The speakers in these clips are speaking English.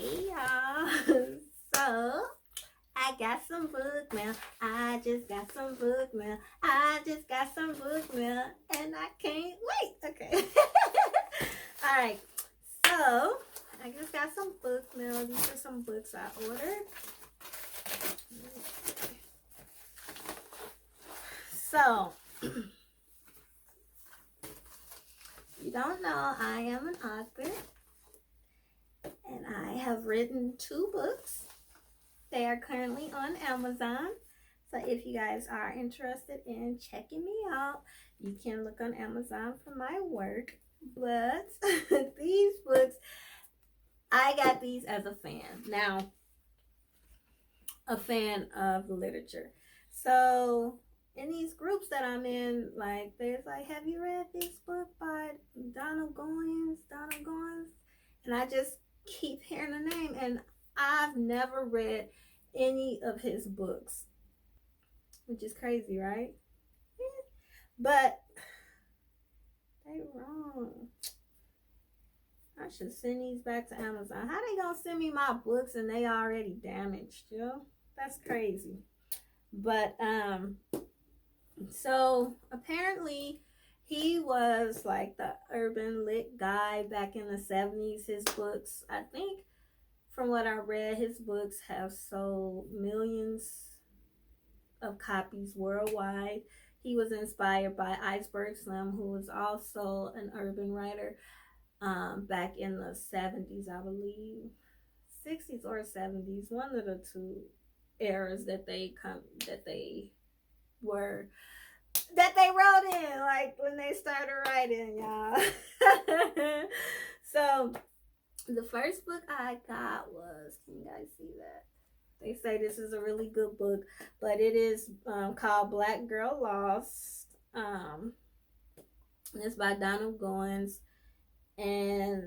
Hey y'all. So I got some book mail. I just got some book mail. I just got some book mail. And I can't wait. Okay. Alright. So I just got some book mail. These are some books I ordered. So you don't know, I am an author. And I have written 2 books. They are currently on Amazon. So if you guys are interested in checking me out, you can look on Amazon for my work. But these books, I got these as a fan. Now, a fan of literature. So in these groups that I'm in, like there's like, have you read this book by Goines? And I just keep hearing the name, and I've never read any of his books, which is crazy, right? But they wrong. I should send these back to Amazon. How they gonna send me my books and they already damaged, you know? That's crazy. But so apparently he was like the urban lit guy back in the 70s. His books, I think from what I read, his books have sold millions of copies worldwide. He was inspired by Iceberg Slim, who was also an urban writer back in the 70s, I believe. 60s or 70s, one of the two eras that they wrote in, like when they started writing, y'all. So the first book I got was, can you guys see that? They say this is a really good book, but it is called Black Girl Lost. It's by Donald Goines. And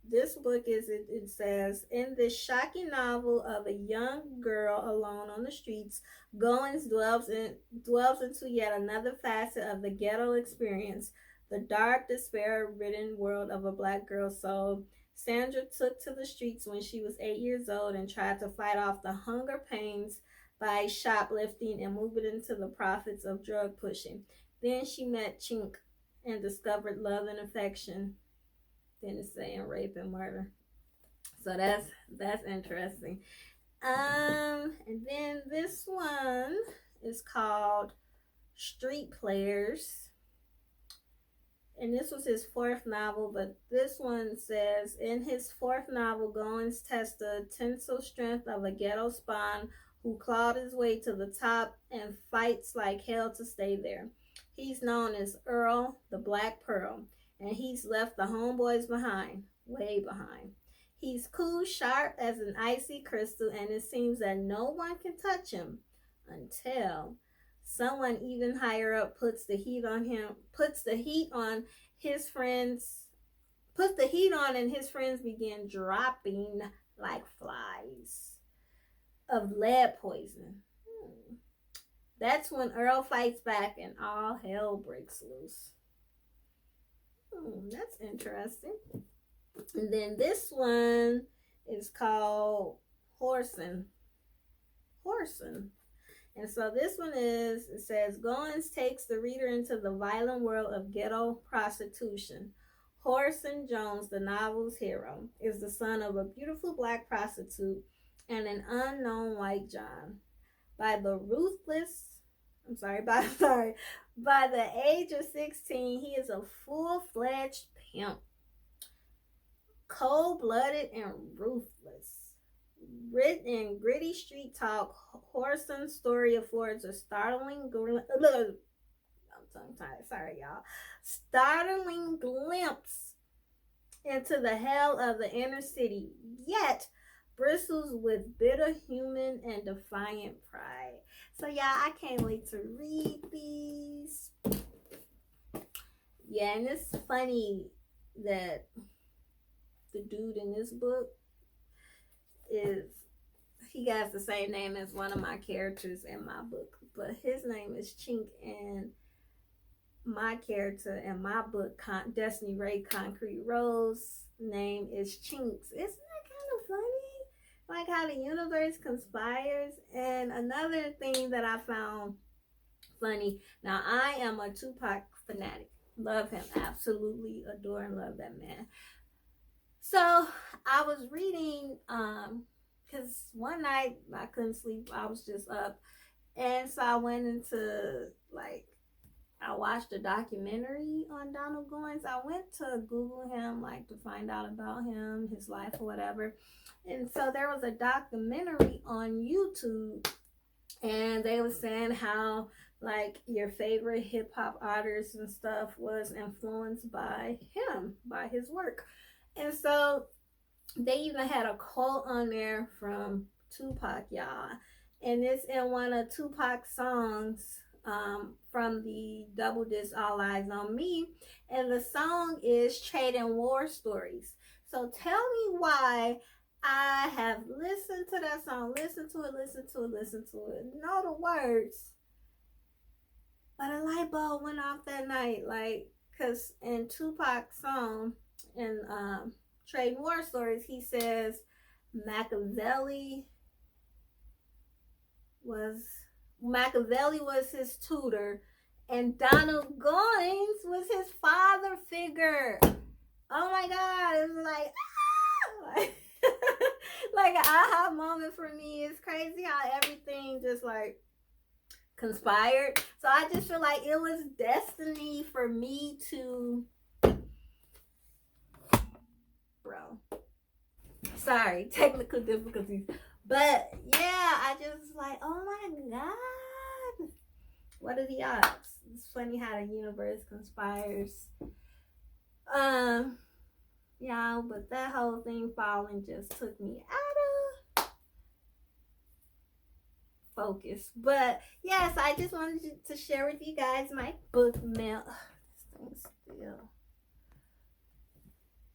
this book it says, in this shocking novel of a young girl alone on the streets, Goines delves into yet another facet of the ghetto experience, the dark, despair-ridden world of a black girl's soul. Sandra took to the streets when she was 8 years old and tried to fight off the hunger pains by shoplifting and moving into the profits of drug pushing. Then she met Chink and discovered love and affection. Then it's saying rape and murder. So that's interesting. And then this one is called Street Players. And this was his 4th novel, but this one says, in his 4th novel, Goines tests the tensile strength of a ghetto spawn who clawed his way to the top and fights like hell to stay there. He's known as Earl, the Black Pearl, and he's left the homeboys behind, way behind. He's cool, sharp as an icy crystal, and it seems that no one can touch him until someone even higher up puts the heat on his friends, and his friends begin dropping like flies of lead poison. That's when Earl fights back and all hell breaks loose. That's interesting. And then this one is called Horsin. And so this one it says, Goines takes the reader into the violent world of ghetto prostitution. Horsin Jones, the novel's hero, is the son of a beautiful black prostitute and an unknown white John. By the age of 16, he is a full-fledged pimp. Cold-blooded and ruthless. Written in gritty street talk, Horsin's story affords a startling glimpse into the hell of the inner city, yet bristles with bitter human and defiant pride. So y'all, I can't wait to read these. Yeah, and it's funny that the dude in this book he has the same name as one of my characters in my book, but his name is Chink, and my character in my book, Destiny Ray Concrete Rose, name is Chinks. Isn't that kind of funny? how the universe conspires. And another thing that I found funny. Now I am a Tupac fanatic. Love him. Absolutely adore and love that man. So I was reading, because one night I couldn't sleep. I was just up. And so I went into like I watched a documentary on Donald Goines. I went to Google him like to find out about him, his life or whatever. And so there was a documentary on YouTube, and they were saying how like your favorite hip hop artists and stuff was influenced by him, by his work. And so they even had a quote on there from Tupac, y'all. And it's in one of Tupac's songs, from the double disc All Eyes on Me. And the song is Trading War Stories. So tell me why I have listened to that song, listened to it, know the words, but a light bulb went off that night. Like, because in Tupac's song, in Trade War Stories, he says Machiavelli was his tutor, and Donald Goines was his father figure. Oh my God! It was like, like an aha moment for me. It's crazy how everything just like conspired. So I just feel like it was destiny for me to, bro. Sorry, technical difficulties. But yeah, I just like, oh my God. What are the odds? It's funny how the universe conspires. Yeah, but that whole thing falling just took me out of focus. But yes, I just wanted to share with you guys my book mail. This thing's still.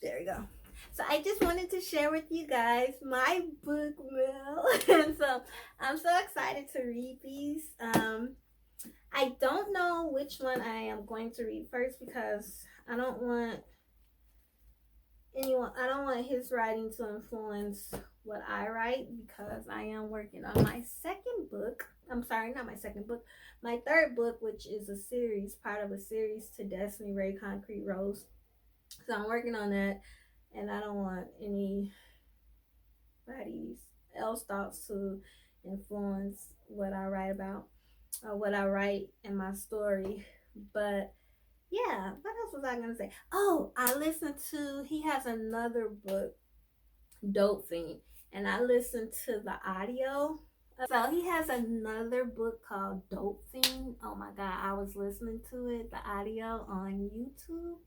There we go. So I just wanted to share with you guys my book mail. And so I'm so excited to read these. I don't know which one I am going to read first, because I don't want his writing to influence what I write, because I am working on my second book. I'm sorry, not my second book. My third book, which is a series, part of a series to Destiny Ray Concrete Rose. So I'm working on that, and I don't want anybody's else thoughts to influence what I write about or what I write in my story. But yeah, what else was I gonna say? Oh, he has another book, Dope Fiend, and I listened to the audio. So he has another book called Dope Fiend. Oh my God, I was listening to it, the audio on YouTube.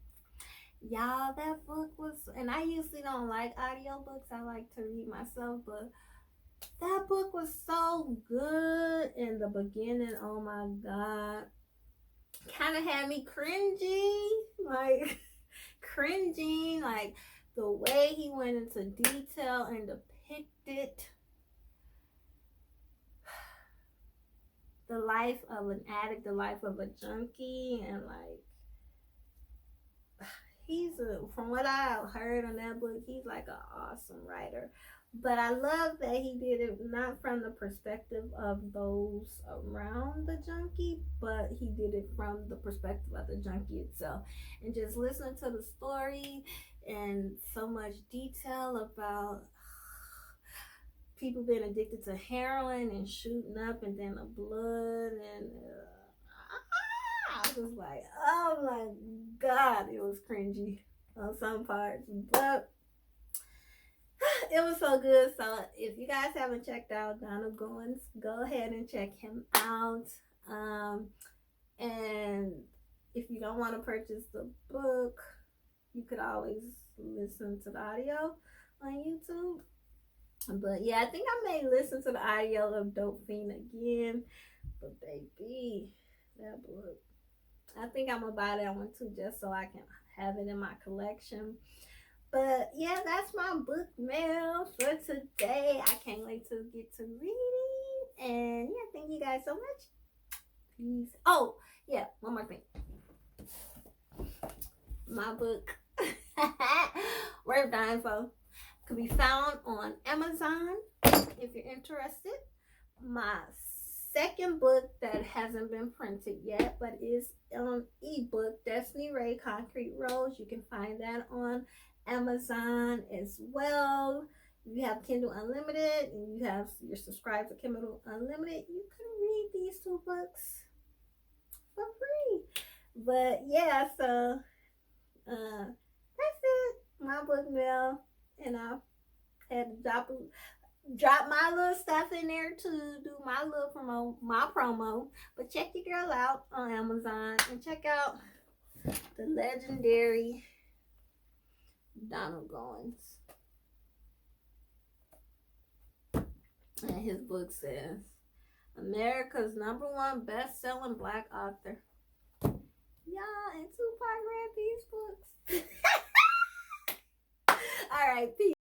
Y'all, that book was, and I usually don't like audiobooks. I like to read myself, but that book was so good in the beginning. Oh my God. Kind of had me cringing, like cringing, like the way he went into detail and depicted the life of an addict, the life of a junkie, and like from what I heard on that book, he's like an awesome writer. But I love that he did it not from the perspective of those around the junkie, but he did it from the perspective of the junkie itself. And just listening to the story and so much detail about people being addicted to heroin and shooting up, and then the blood, and I was like, oh my God, it was cringy on some parts, but it was so good. So if you guys haven't checked out Donald Goines, go ahead and check him out. And if you don't want to purchase the book, you could always listen to the audio on YouTube. But yeah, I think I may listen to the audio of Dope Fiend again. But baby, that book, I think I'm gonna buy that one too, just so I can have it in my collection. But yeah, that's my book mail for today. I can't wait to get to reading. And yeah, thank you guys so much. Peace. Oh, yeah, one more thing. My book, Worth Dying For. Could be found on Amazon if you're interested. My second book that hasn't been printed yet but is on ebook, Destiny Ray Concrete Rose. You can find that on Amazon as well. If you have Kindle Unlimited and you're subscribed to Kindle Unlimited, you can read these two books for free. But yeah, so that's it. My book mail, and I had to drop my little stuff in there to do my little promo. But check your girl out on Amazon and check out the legendary Donald Goines. And his book says, America's #1 best-selling Black author. Y'all, and Tupac read these books. All right, peace.